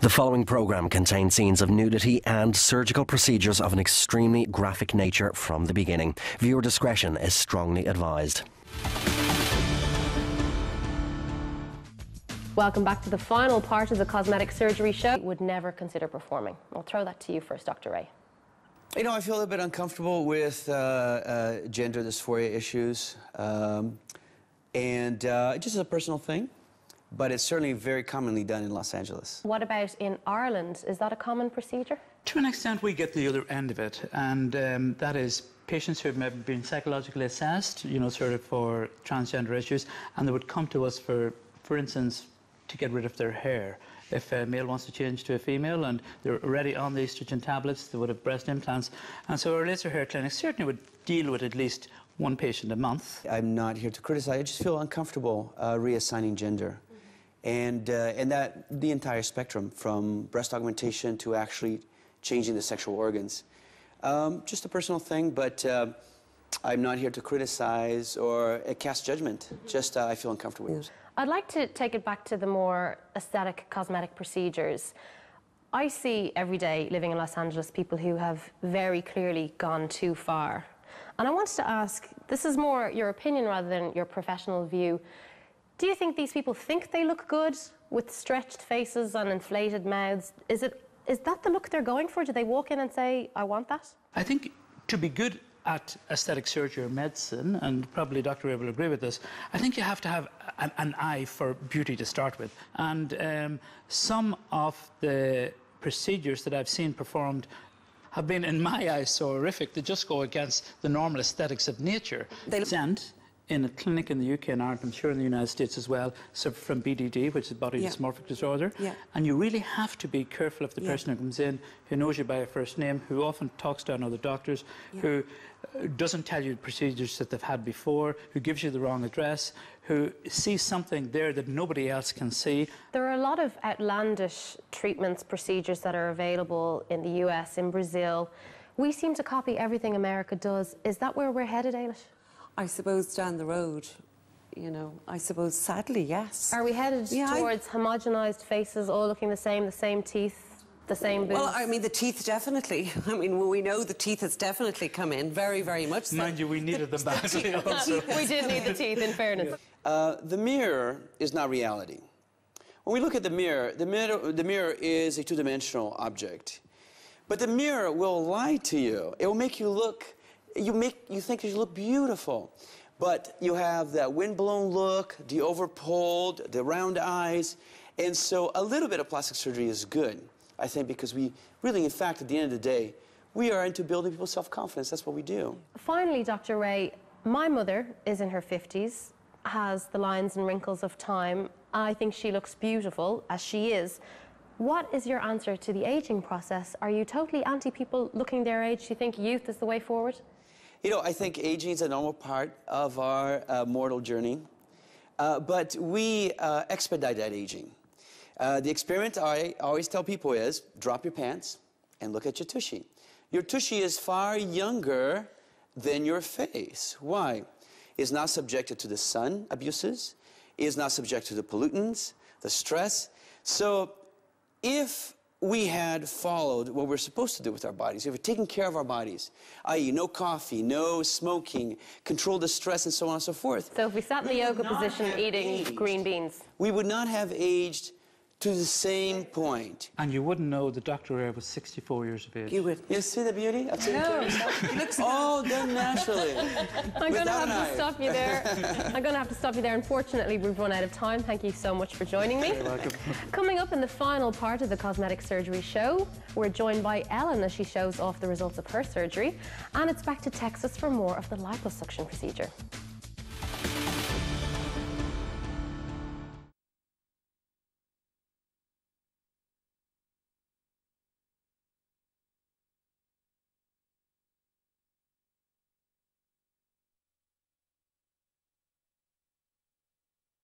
The following programme contains scenes of nudity and surgical procedures of an extremely graphic nature from the beginning. Viewer discretion is strongly advised. Welcome back to the final part of the Cosmetic Surgery Show. Would never consider performing. I'll throw that to you first, Dr. Ray. You know, I feel a little bit uncomfortable with gender dysphoria issues, and just as a personal thing, but it's certainly very commonly done in Los Angeles. What about in Ireland? Is that a common procedure? To an extent, we get the other end of it, and that is patients who have maybe been psychologically assessed, you know, sort of for transgender issues, and they would come to us for instance, to get rid of their hair. If a male wants to change to a female and they're already on the estrogen tablets, they would have breast implants. And so our laser hair clinic certainly would deal with at least one patient a month. I'm not here to criticize, I just feel uncomfortable reassigning gender. And that the entire spectrum, from breast augmentation to actually changing the sexual organs. Just a personal thing, but I'm not here to criticize or cast judgment. Just I feel uncomfortable with it. I'd like to take it back to the more aesthetic cosmetic procedures. I see every day living in Los Angeles people who have very clearly gone too far. And I wanted to ask, this is more your opinion rather than your professional view. Do you think these people think they look good with stretched faces and inflated mouths? Is that the look they're going for? Do they walk in and say, I want that? I think to be good at aesthetic surgery or medicine, and probably Dr. Ray will agree with this, I think you have to have an eye for beauty to start with. And some of the procedures that I've seen performed have been, in my eyes, so horrific, they just go against the normal aesthetics of nature. They present in a clinic in the UK and Ireland, I'm sure in the United States as well, suffer from BDD, which is body dysmorphic disorder. And you really have to be careful of the person who comes in, who knows you by a first name, who often talks down other doctors, who doesn't tell you procedures that they've had before, who gives you the wrong address, who sees something there that nobody else can see. There are a lot of outlandish treatments, procedures that are available in the US, in Brazil. We seem to copy everything America does. Is that where we're headed, Ailish? I suppose down the road, you know, I suppose sadly, yes. Are we headed towards homogenised faces, all looking the same teeth, the same boobs? Well, I mean, the teeth definitely. I mean, we know the teeth has definitely come in, very, very much so. Mind you, we needed them badly also. We did need the teeth, in fairness. The mirror is not reality. When we look at the mirror is a two-dimensional object. But the mirror will lie to you. It will make you look, you think you look beautiful. But you have that windblown look, the overpulled, the round eyes. And so a little bit of plastic surgery is good, I think, because we really, in fact, at the end of the day, we are into building people's self-confidence. That's what we do. Finally, Dr. Ray, my mother is in her 50s, has the lines and wrinkles of time. I think she looks beautiful, as she is. What is your answer to the aging process? Are you totally anti people looking their age? Do you think youth is the way forward? You know, I think aging is a normal part of our mortal journey, but we expedite that aging. The experiment I always tell people is drop your pants and look at your tushy. Your tushy is far younger than your face. Why? It's not subjected to the sun abuses. It's not subject to the pollutants, the stress. So if we had followed what we're supposed to do with our bodies, if we're taking care of our bodies, i.e. no coffee, no smoking, control the stress, and so on and so forth. So if we sat in the yoga position eating green beans, we would not have aged to the same point. And you wouldn't know that Dr. Ray was 64 years of age. You would. You see the beauty of taking care of yourself? All done naturally. I'm going to have to stop you there. I'm going to have to stop you there. Unfortunately, we've run out of time. Thank you so much for joining me. You're welcome. Coming up in the final part of the Cosmetic Surgery Show, we're joined by Ellen as she shows off the results of her surgery. And it's back to Texas for more of the liposuction procedure.